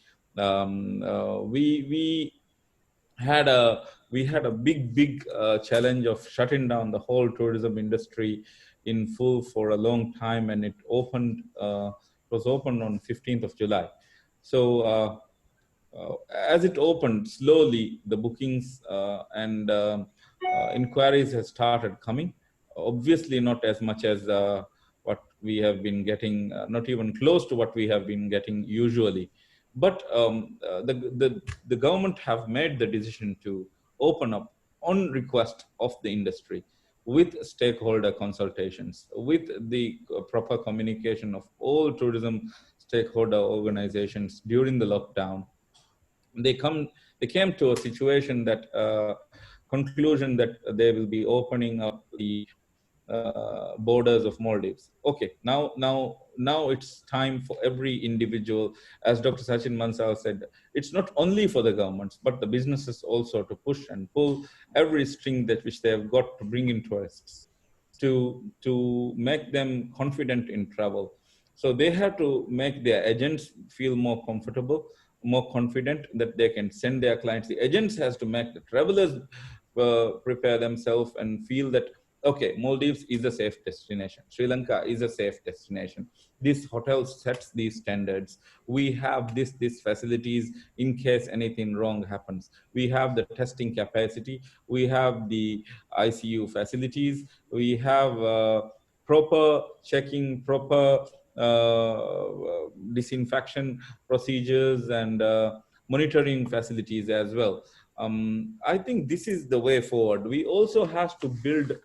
We had a big challenge of shutting down the whole tourism industry in full for a long time, and it was opened on 15th of July. So as it opened slowly, the bookings and inquiries have started coming. Obviously, not as much as what we have been getting, not even close to what we have been getting usually. But the government have made the decision to open up on request of the industry, with stakeholder consultations, with the proper communication of all tourism stakeholder organizations during the lockdown. They came to a situation that conclusion that they will be opening up the borders of Maldives. Okay, now it's time for every individual, as Dr. Sachin Bansal said, it's not only for the governments, but the businesses also to push and pull every string that which they have got to bring in tourists to make them confident in travel. So they have to make their agents feel more comfortable, more confident that they can send their clients. The agents has to make the travelers prepare themselves and feel that, okay, Maldives is a safe destination. Sri Lanka is a safe destination. This hotel sets these standards. We have these facilities in case anything wrong happens. We have the testing capacity. We have the ICU facilities. We have proper checking, proper disinfection procedures, and monitoring facilities as well. I think this is the way forward. We also have to build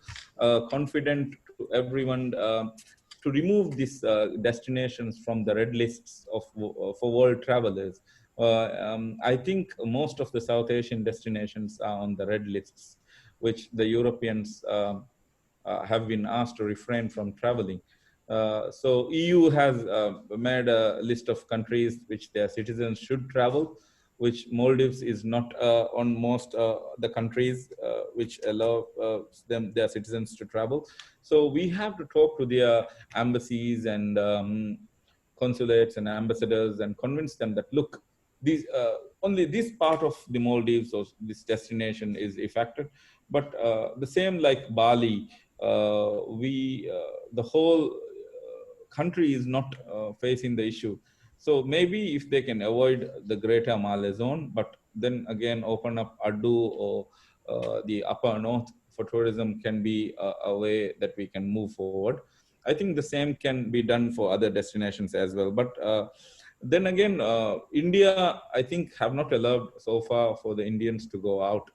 confident to everyone to remove these destinations from the red lists for world travelers. I think most of the South Asian destinations are on the red lists, which the Europeans have been asked to refrain from traveling. So EU has made a list of countries which their citizens should travel, which Maldives is not on most the countries which allow their citizens to travel. So we have to talk to their embassies and consulates and ambassadors and convince them that, look, these only this part of the Maldives or this destination is affected, but the same like Bali, the whole country is not facing the issue. So maybe if they can avoid the Greater Malay Zone, but then again open up Adu or the upper north for tourism can be a way that we can move forward. I think the same can be done for other destinations as well. But then again, India, I think, have not allowed so far for the Indians to go out.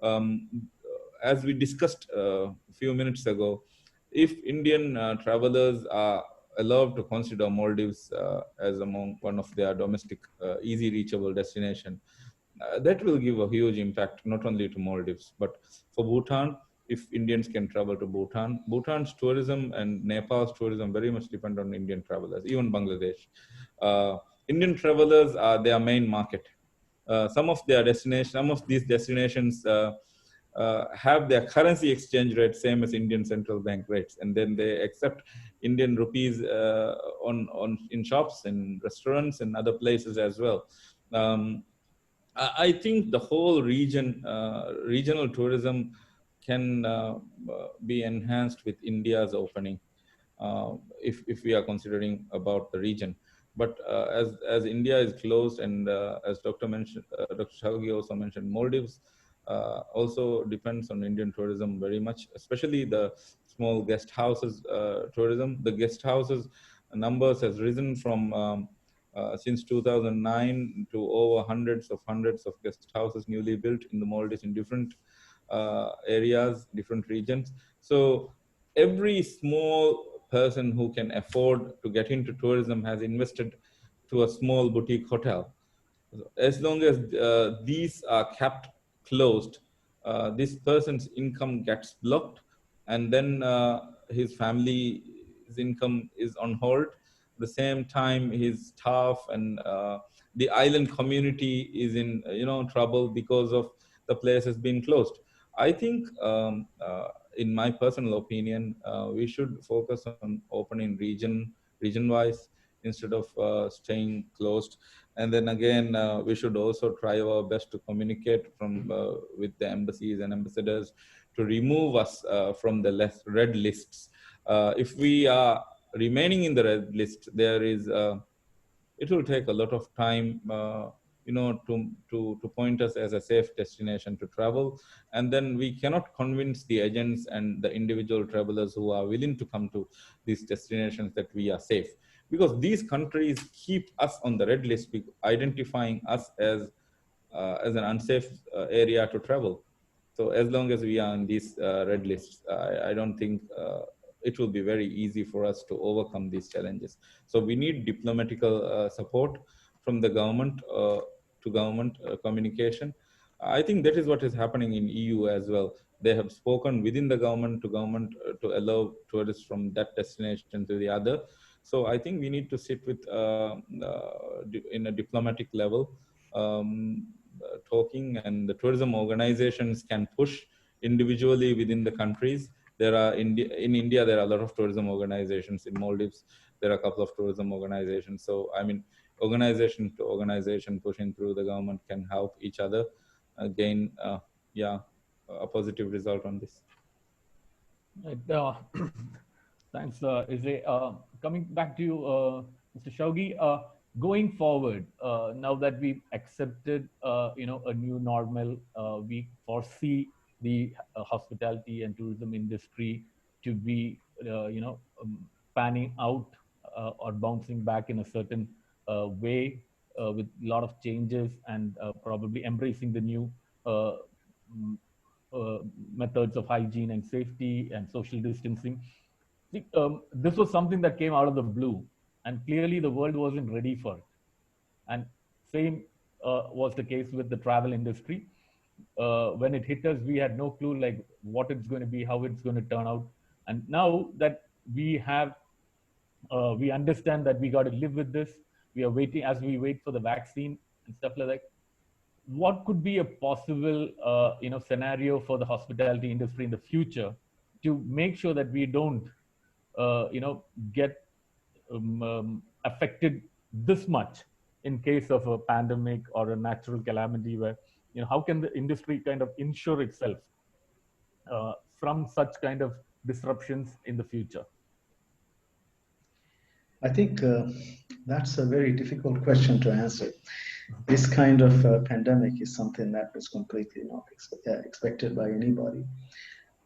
Um, as we discussed a few minutes ago, if Indian travelers are allowed to consider Maldives as among one of their domestic easy reachable destination, that will give a huge impact not only to Maldives but for Bhutan. If Indians can travel to Bhutan, Bhutan's tourism and Nepal's tourism very much depend on Indian travelers. Even Bangladesh, uh, Indian travelers are their main market. Some of these destinations have their currency exchange rate same as Indian central bank rates, and then they accept Indian rupees on in shops and restaurants and other places as well. Um, I think the whole regional tourism can be enhanced with India's opening, if we are considering about the region. But as India is closed, and as Dr. Shoughee also mentioned, Maldives also depends on Indian tourism very much, especially the small guest houses tourism. The guest houses numbers has risen from since 2009 to over hundreds of guest houses newly built in the Maldives in different areas, different regions. So every small person who can afford to get into tourism has invested to a small boutique hotel. As long as these are kept closed, this person's income gets blocked, and then his family's income is on hold. The same time, his staff and the island community is in trouble because of the place has been closed. I think, in my personal opinion, we should focus on opening region wise instead of staying closed. And then again, we should also try our best to communicate with the embassies and ambassadors to remove us from the red lists. If we are remaining in the red list, it will take a lot of time, to point us as a safe destination to travel. And then we cannot convince the agents and the individual travelers who are willing to come to these destinations that we are safe, because these countries keep us on the red list, identifying us as an unsafe area to travel. So as long as we are on these red lists, I don't think it will be very easy for us to overcome these challenges. So we need diplomatical support from the government to government communication. I think that is what is happening in EU as well. They have spoken within the government to allow tourists from that destination to the other. So I think we need to sit with in a diplomatic level, talking, and the tourism organizations can push individually within the countries. In India, there are a lot of tourism organizations. In Maldives, there are a couple of tourism organizations. So, I mean, organization to organization pushing through the government can help each other gain, a positive result on this. Thanks, Isay. Coming back to you, Mr. Shoughee, going forward, now that we've accepted, a new normal, we foresee the hospitality and tourism industry to be, panning out or bouncing back in a certain way with a lot of changes and probably embracing the new uh, uh, methods of hygiene and safety and social distancing. See, this was something that came out of the blue, and clearly the world wasn't ready for it. And same was the case with the travel industry. When it hit us, we had no clue like what it's going to be, how it's going to turn out. And now that we understand that we got to live with this. We are waiting as we wait for the vaccine and stuff like that. what could be a possible scenario for the hospitality industry in the future to make sure that we don't get affected this much in case of a pandemic or a natural calamity, where how can the industry kind of insure itself from such kind of disruptions in the future? I think that's a very difficult question to answer. This kind of pandemic is something that was completely not expected by anybody.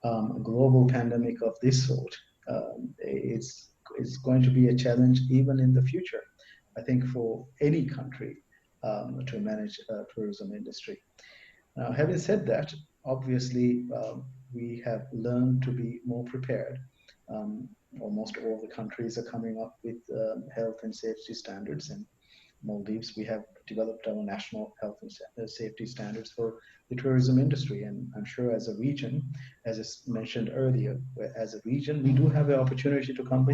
A global pandemic of this sort is going to be a challenge even in the future, I think, for any country to manage tourism industry. Now, having said that, obviously we have learned to be more prepared. Almost all the countries are coming up with health and safety standards. In Maldives, we have developed our national health and safety standards for the tourism industry. And I'm sure as a region, as is mentioned earlier, as a region, we do have the opportunity to come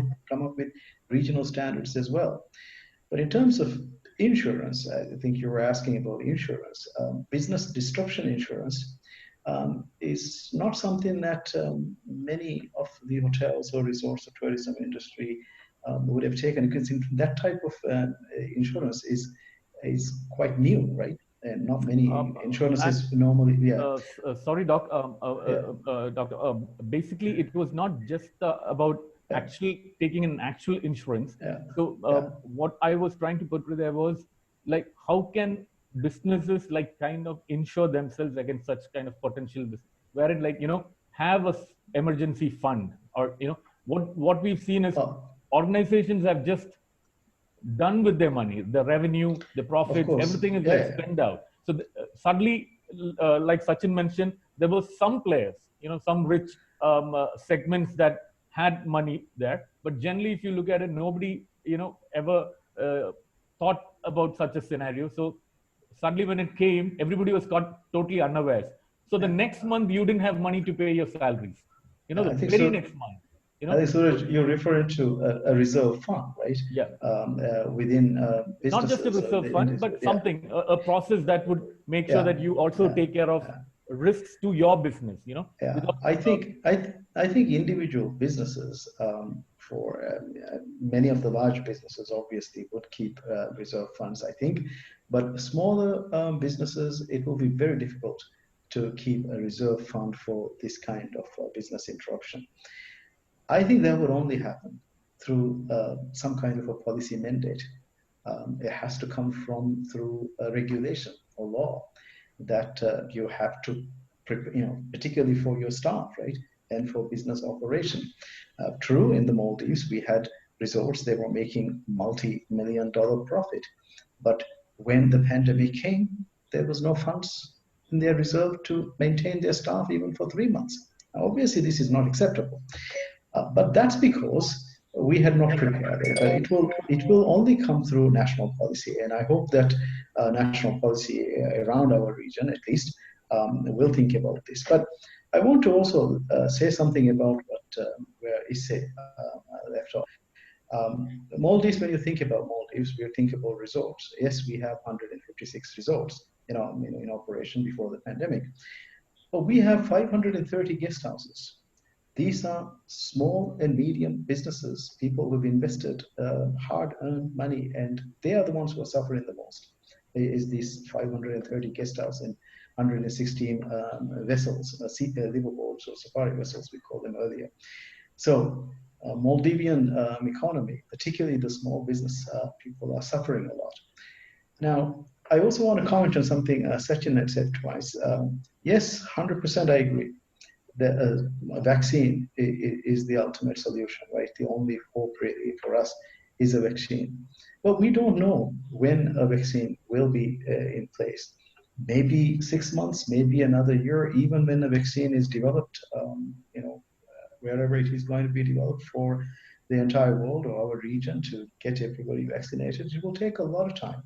up with regional standards as well. But in terms of insurance, I think you were asking about insurance. Business disruption insurance is not something that many of the hotels or resorts or tourism industry would have taken, because that type of insurance is quite new, right? And not many insurances normally. Yeah. Sorry, Doc. Doctor. Basically, it was not just about actually taking an actual insurance. So what I was trying to put there was, like, how can businesses like kind of insure themselves against such kind of potential, wherein, like, have a emergency fund, or what we've seen is organizations have just done with their money, the revenue, the profits, everything is spent out. So suddenly, like Sachin mentioned, there were some players, some rich segments that had money there. But generally, if you look at it, nobody, ever thought about such a scenario. So suddenly when it came, everybody was caught totally unawares. So the next month, you didn't have money to pay your salaries. The very next month. I think, Suraj, you're referring to a reserve fund, right? Yeah. Within businesses. Not just a reserve fund, but something, a process that would make sure that you also take care of risks to your business. Yeah. I think individual businesses, for many of the large businesses, obviously would keep reserve funds, I think. But smaller businesses, it will be very difficult to keep a reserve fund for this kind of business interruption. I think that would only happen through some kind of a policy mandate. It has to come through a regulation or law that you have to, particularly for your staff, right, and for business operation. True, in the Maldives, we had resorts, they were making multi-million-dollar profit. But when the pandemic came, there was no funds in their reserve to maintain their staff even for 3 months. Now, obviously, this is not acceptable. But that's because we had not prepared it. It will only come through national policy, and I hope that national policy around our region, at least, will think about this. But I want to also say something about where Isse left off. Maldives, when you think about Maldives, we think about resorts. Yes, we have 156 resorts in operation before the pandemic, but we have 530 guest houses. These are small and medium businesses, people who've invested hard-earned money, and they are the ones who are suffering the most. Is these 530 guest houses and 116 vessels, liveaboards or safari vessels, we called them earlier. So Maldivian economy, particularly the small business people, are suffering a lot. Now, I also want to comment on something Sachin had said twice. Yes, 100% I agree. A vaccine is the ultimate solution, right? The only hope really for us is a vaccine. But we don't know when a vaccine will be in place. Maybe 6 months, maybe another year, even when a vaccine is developed, wherever it is going to be developed for the entire world or our region to get everybody vaccinated, it will take a lot of time.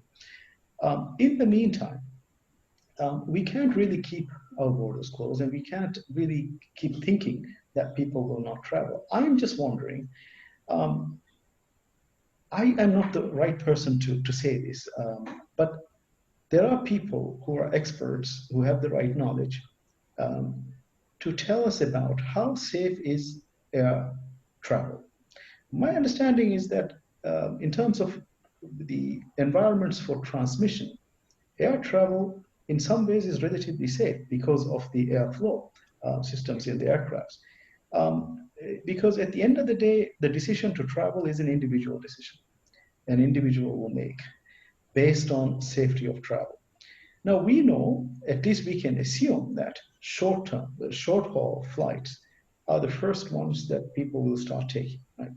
In the meantime, we can't really keep our borders closed, and we can't really keep thinking that people will not travel. I'm just wondering, I am not the right person to say this, but there are people who are experts who have the right knowledge um, to tell us about how safe is air travel. My understanding is that in terms of the environments for transmission, air travel in some ways is relatively safe because of the airflow systems in the aircrafts. Because at the end of the day, the decision to travel is an individual decision an individual will make based on safety of travel. Now we know, at least we can assume that short-term, the short-haul flights are the first ones that people will start taking. Right?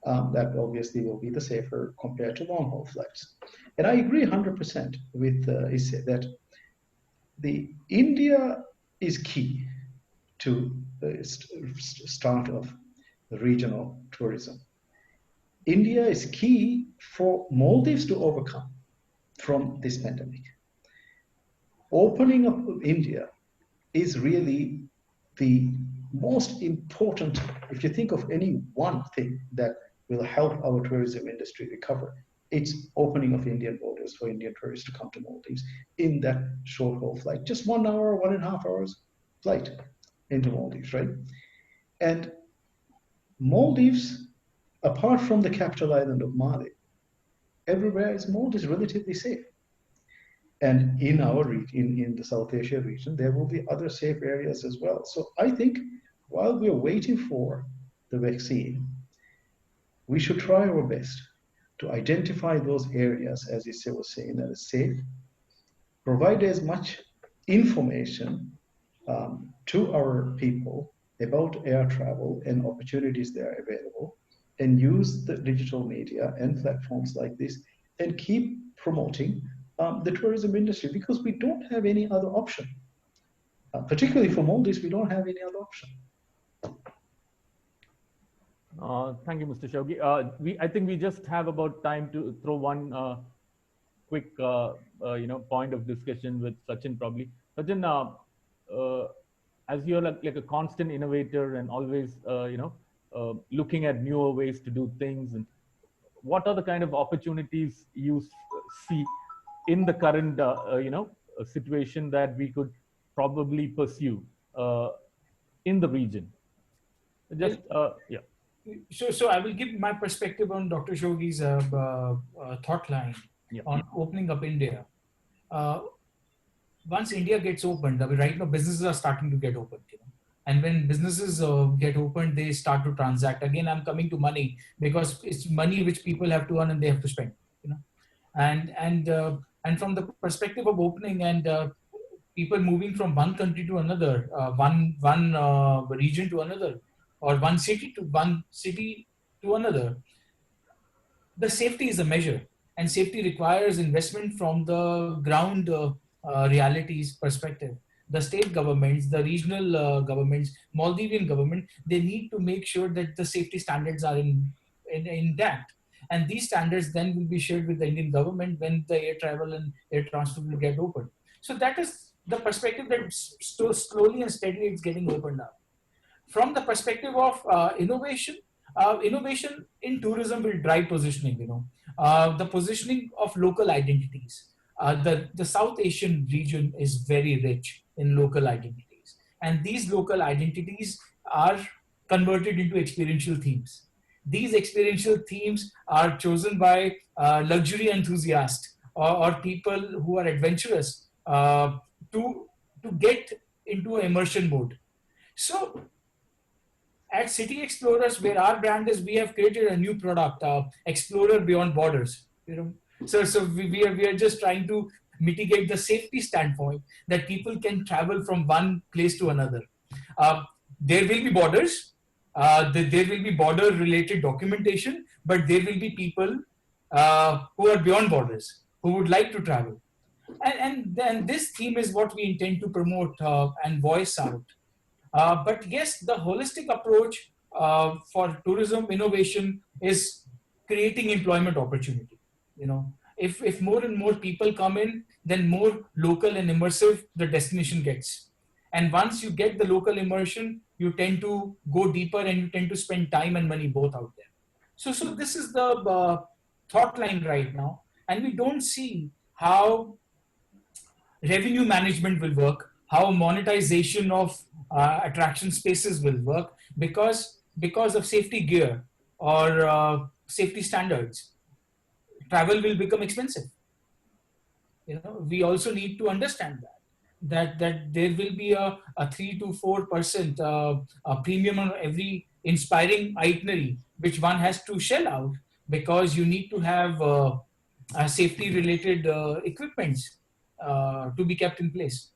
That obviously will be the safer compared to long-haul flights. And I agree 100% with Isse that the India is key to the start of regional tourism. India is key for Maldives to overcome from this pandemic. Opening up of India is really the most important, if you think of any one thing that will help our tourism industry recover, it's opening of Indian borders for Indian tourists to come to Maldives in that short haul flight, just 1 hour, 1.5 hours flight into Maldives, right? And Maldives, apart from the capital island of Mali, everywhere is Maldives relatively safe. And in our region, in the South Asia region, there will be other safe areas as well. So I think while we're waiting for the vaccine, we should try our best to identify those areas, as Issa was saying, that is safe, provide as much information to our people about air travel and opportunities that are available, and use the digital media and platforms like this, and keep promoting the tourism industry, because we don't have any other option. Particularly for Maldives, we don't have any other option. Thank you, Mr. Shoughee. I think we just have about time to throw one quick, point of discussion with Sachin probably. Sachin, as you're like a constant innovator and always, looking at newer ways to do things, and what are the kind of opportunities you see in the current, situation that we could probably pursue in the region? Just, yeah. So I will give my perspective on Dr. Shoughee's thought line on opening up India. Once India gets opened, right now businesses are starting to get opened. And when businesses get opened, they start to transact. Again, I'm coming to money, because it's money which people have to earn and they have to spend. And from the perspective of opening and people moving from one country to another, one region to another, or one city to another, the safety is a measure, and safety requires investment from the ground realities perspective. The state governments, the regional governments, Maldivian government, they need to make sure that the safety standards are intact. And these standards then will be shared with the Indian government when the air travel and air transfer will get opened. So that is the perspective that slowly and steadily it's getting opened up. From the perspective of innovation, innovation in tourism will drive positioning, the positioning of local identities. The South Asian region is very rich in local identities. And these local identities are converted into experiential themes. These experiential themes are chosen by luxury enthusiasts or people who are adventurous to get into immersion mode. So at City Explorers, where our brand is, we have created a new product, Explorer Beyond Borders. So we are just trying to mitigate the safety standpoint that people can travel from one place to another. There will be borders, there will be border-related documentation, but there will be people who are beyond borders, who would like to travel. And then this theme is what we intend to promote and voice out. But yes, the holistic approach for tourism innovation is creating employment opportunity. If more and more people come in, then more local and immersive the destination gets. And once you get the local immersion, you tend to go deeper and you tend to spend time and money both out there. So this is the thought line right now. And we don't see how revenue management will work, how monetization of attraction spaces will work, because of safety gear or safety standards, travel will become expensive. We also need to understand that there will be a 3 to 4% premium on every inspiring itinerary which one has to shell out, because you need to have safety related equipments to be kept in place.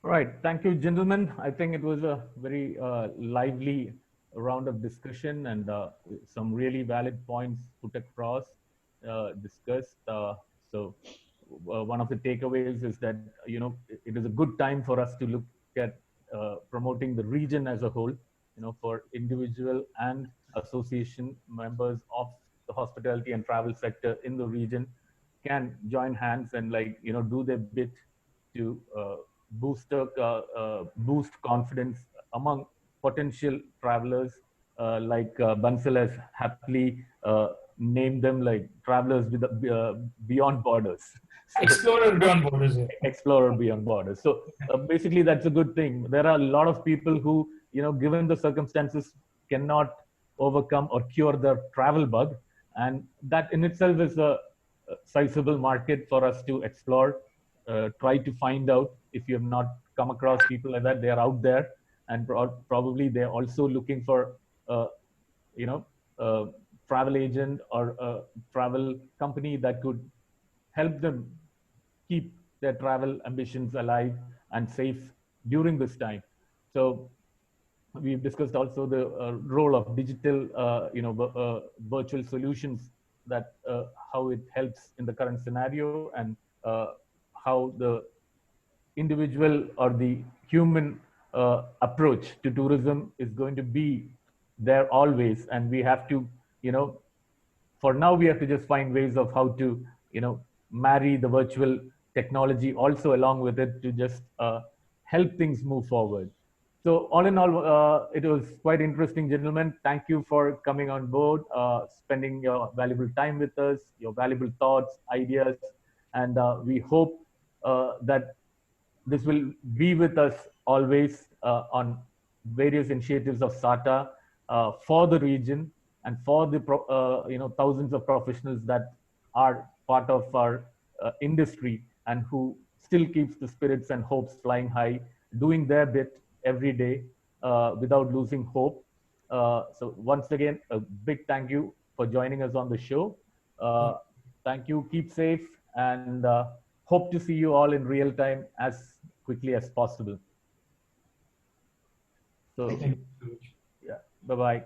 Right. Thank you, gentlemen. I think it was a very lively round of discussion and some really valid points put across, discussed. So one of the takeaways is that, it is a good time for us to look at promoting the region as a whole, for individual and association members of the hospitality and travel sector in the region can join hands and do their bit to boost confidence among potential travelers, Bansal has happily named them like travelers with beyond borders. So, Explorer beyond borders. Yeah. explorer beyond borders. So basically, that's a good thing. There are a lot of people who, given the circumstances, cannot overcome or cure the travel bug, and that in itself is a sizable market for us to explore. Try to find out if you have not come across people like that. They are out there, and probably they're also looking for, you know, a travel agent or a travel company that could help them keep their travel ambitions alive and safe during this time. So we've discussed also the role of digital, virtual solutions, that how it helps in the current scenario, and how the individual or the human approach to tourism is going to be there always, and we have to, for now we have to just find ways of how to, marry the virtual technology also along with it to just help things move forward. So all in all, it was quite interesting, gentlemen. Thank you for coming on board, spending your valuable time with us, your valuable thoughts, ideas, and we hope that this will be with us always on various initiatives of SATA for the region and for the thousands of professionals that are part of our industry and who still keeps the spirits and hopes flying high, doing their bit every day without losing hope. So once again, a big thank you for joining us on the show. Thank you. Keep safe, and hope to see you all in real time as quickly as possible. So, yeah, bye-bye.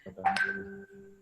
Bye-bye.